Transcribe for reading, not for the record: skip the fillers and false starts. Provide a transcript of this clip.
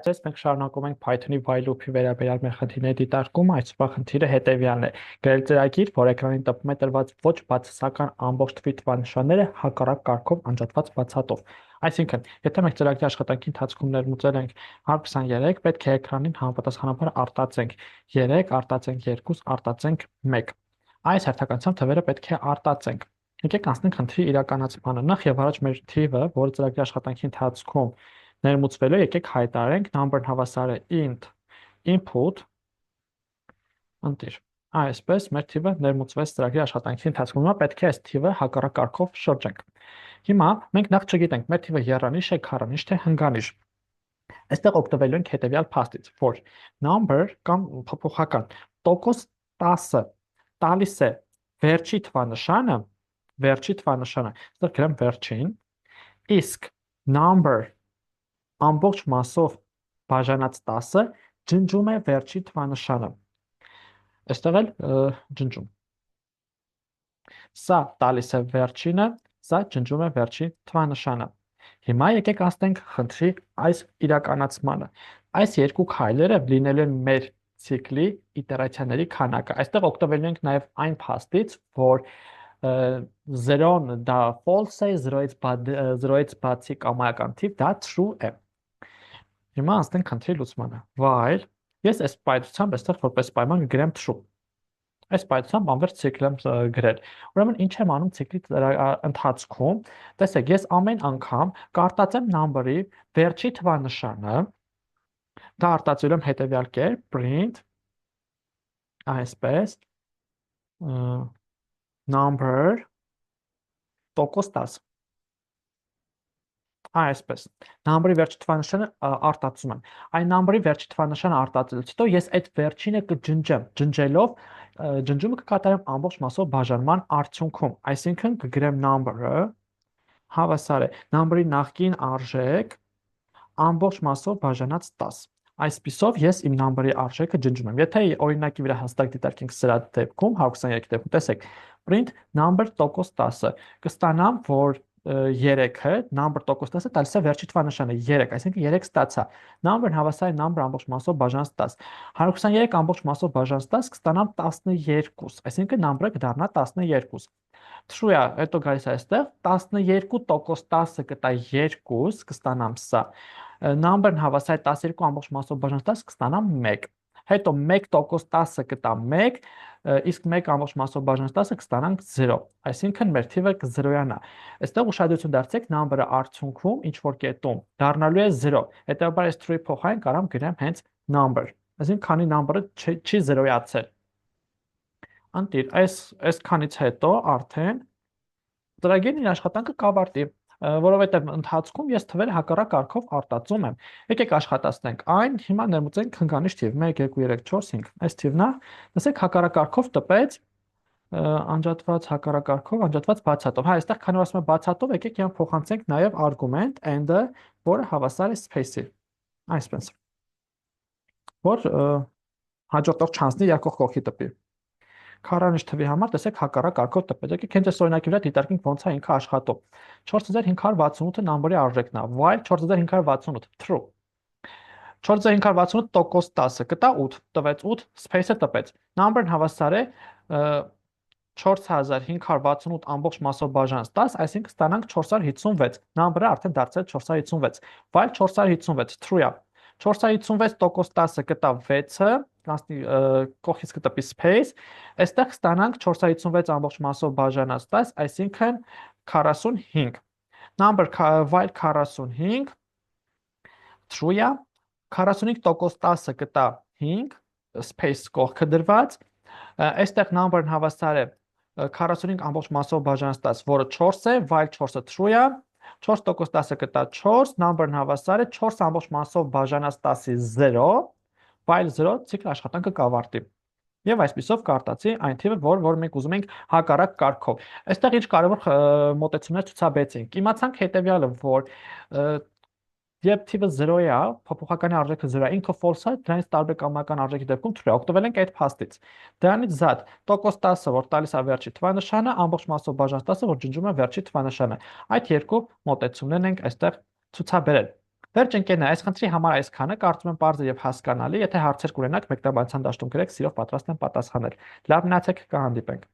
Ձեզ մենք շարունակում ենք Python-ի while loop-ի վերաբերյալ մեր խնդիրների դիտարկումը, այսօրվա խնդիրը հետևյալն է. գրել ծրագիր, որ էկրանին տպում է տրված ոչ բացասական ամբողջ թվի թվանշանները հակառակ կարգով անջատված բացատով։ Այսինքն, եթե մենք ծրագրի աշխատանքի ընթացքում ներմուծել ենք 123, պետք է էկրանին համապատասխանաբար արտածենք 3, արտածենք 2, արտածենք 1։ Այս հերթականությամբ թվերը պետք է արտածենք։ Եկեք անցնենք խնդրի իրականացմանը։ Նախ եւ առաջ մեր թիվը, որը ծրագրի աշխատանքի ընթացքում ներմուծվելու, եկեք հայտարարենք number-ն հավասար է int input ընտիր։ Այսպես մեր թիվը ներմուծվեց ծրագրի աշխատանքի ընթացքում։ Հիմա պետք է այս թիվը հակառակ կարգով շրջենք։ Հիմա մենք նախ չգիտենք մեր թիվը եռանիշ է, քառանիշ թե հնգանիշ։ Այստեղ օգտվելու ենք հետևյալ փաստից, որ number կամ փոփոխական տոկոս 10-ը տալիս է վերջի թվանշանը, այստեղ գրեմ վերջին, իսկ number ամբողջ մասով բաժանած 10-ը ջնջում է վերջի թվանշանը։ Այստեղ էլ ջնջում։ Սա տալիս է վերջինը, սա ջնջում է վերջի թվանշանը։ Հիմա եկեք անցնենք խնդրի այս իրականացմանը։ Այս երկու քայլերը լինելու են մեր ցիկլի իտերացիաների քանակը։ Այստեղ օգտվելու ենք նաև այն փաստից, որ 0-ն դա false է, 0-ից բացի կամայական թիվ դա true է։ Հիմա անցնենք խնդրի լուծմանը։ While ես այս պայծությամբ այստեղ որպես պայման գրեմ true։ Այս պայծությամբ անվերջ ցիկլ եմ գրել։ Ուրեմն ինչ եմ անում ցիկլի ընթացքում։ Տեսեք, ես ամեն անգամ կարտածեմ number-ի վերջի թվանշանը, դա արտածելու եմ հետևյալ կերպ, print այսպես number տոկոս 10։ Այսպես, number-ի վերջի թվանշանը արտածում եմ։ Այն number-ի վերջի թվանշանը արտածելուց հետո ես այդ վերջինը կջնջեմ, ջնջելով ջնջումը կկատարեմ ամբողջ մասով բաժանման արդյունքում, այսինքն կգրեմ number-ը հավասար է number-ի նախկին արժեք ամբողջ մասով բաժանած 10։ Այսպիսով ես իմ number-ի արժեքը ջնջում եմ։ Եթե օրինակի վրա հստակ դիտարկենք սրա դեպքում, 123 դեպքում, տեսեք, print number տոկոս 10-ը կստանամ, որ 3-ը number տոկոս 10-ը տալիս է վերջի թվանշանը 3, այսինքն 3 ստացա։ Number-ն հավասար է number ամբողջ մասով բաժանած 10։ 123 ամբողջ մասով բաժանած 10 կստանամ 12, այսինքն number-ը կդառնա 12։ True է, հետո գալիս է այստեղ 12 տոկոս 10-ը կտա 2, կստանամ սա։ Number-ն հավասար է 12 ամբողջ մասով բաժանած 10 կստանամ 1։ Հետո 1 տոկոս 10-ը կտա 1, իսկ 1 ամբողջ մասով բաժանած 10-ը կստանանք 0, այսինքն մեր թիվը կզրոյանա։ Այստեղ ուշադրություն դարձեք, number-ը արդյունքում ինչ որ կետում դառնալու է 0, հետեւաբար այս true-ի փոխարեն կարամ գրեմ հենց number, այսինքն քանի number-ը չի զրոյացել։ Անտիր, այս քանից հետո արդեն ծրագիրն իր աշխատանքը կավարտի, որովհետև ընթացքում ես թվերը հակառակ կարգով արտածում եմ։ Եկեք աշխատացնենք այն, հիմա ներմուծենք հնգանիշ թիվ 1 2 3 4 5, այս թիվն է, տեսեք հակառակ կարգով տպեց անջատված հակառակ կարգով անջատված բացատով։ Հա, այստեղ քանի որ ասում է բացատով, եկեք իրան փոխանցենք նաև argument and-ը, որը հավասար է space-ի։ Այսպես։ Որ հաջորդող չանցնի երկող կողքի տպի։ Քառանիշ թվի համար տեսեք հակառակ կարգով տպեց։ Եկեք հենց այս օրինակի վրա դիտարկենք ոնց է ինքը աշխատում։ 4568-ը number-ի արժեքն է, while 4568 true։ 4568 տոկոս 10-ը կտա 8, տվեց 8, space-ը տպեց։ Number-ն հավասար է 4568 ամբողջ մասով բաժանած 10, այսինքն ստանանք 456։ Number-ը արդեն դարձել 456, while 456 true է։ 456 տոկոս 10-ը կտա 6-ը, կողքից կտպի space, այստեղ ստանանք 456 ամբողջ մասով բաժանած 10, այսինքն 45։ Number while 45 true է, 45 տոկոս 10-ը կտա 5, space կողքը դրված, այստեղ number-ն հավասար է 45 ամբողջ մասով բաժանած 10, որը 4 է, while 4-ը true է, 4 տոկոս 10-ը կտա 4, number-ն հավասար է 4 ամբողջ մասով բաժանած 10-ի 0, while 0 ցիկլ աշխատանքը կավարտի։ Եվ այսպիսով կարտացի այն թիվը, որ մենք ուզում ենք հակառակ կարգով։ Այստեղ ինչ կարևոր մոտեցումներ ցուցաբերեցինք։ Իմացանք հետևյալը, որ երբ թիվը 0 է, փոփոխականի արժեքը 0 է, ինքը false է, դրանից տարբեր կամայական արժեքի դեպքում true է։ Օգտվել ենք այդ փաստից։ Դրանից զատ տոկոս 10-ը, որ տալիս է վերջի թվանշանը, ամբողջ մասով բաժանած 10-ը, որ ջնջում է վերջի թվանշանը։ Այդ երկու մոտեցումներն ենք այստեղ ցուցաբերել։ Վերջ ընկերներ, այս խնդրի համար այսքանը կարծում եմ պարզ է եւ հասկանալի։ Եթե հարցեր կունենաք, մեկնաբանության դաշտում գրեք, սիրով պատրաստ եմ պատասխանել։ Լավ մնացեք, կհանդիպենք։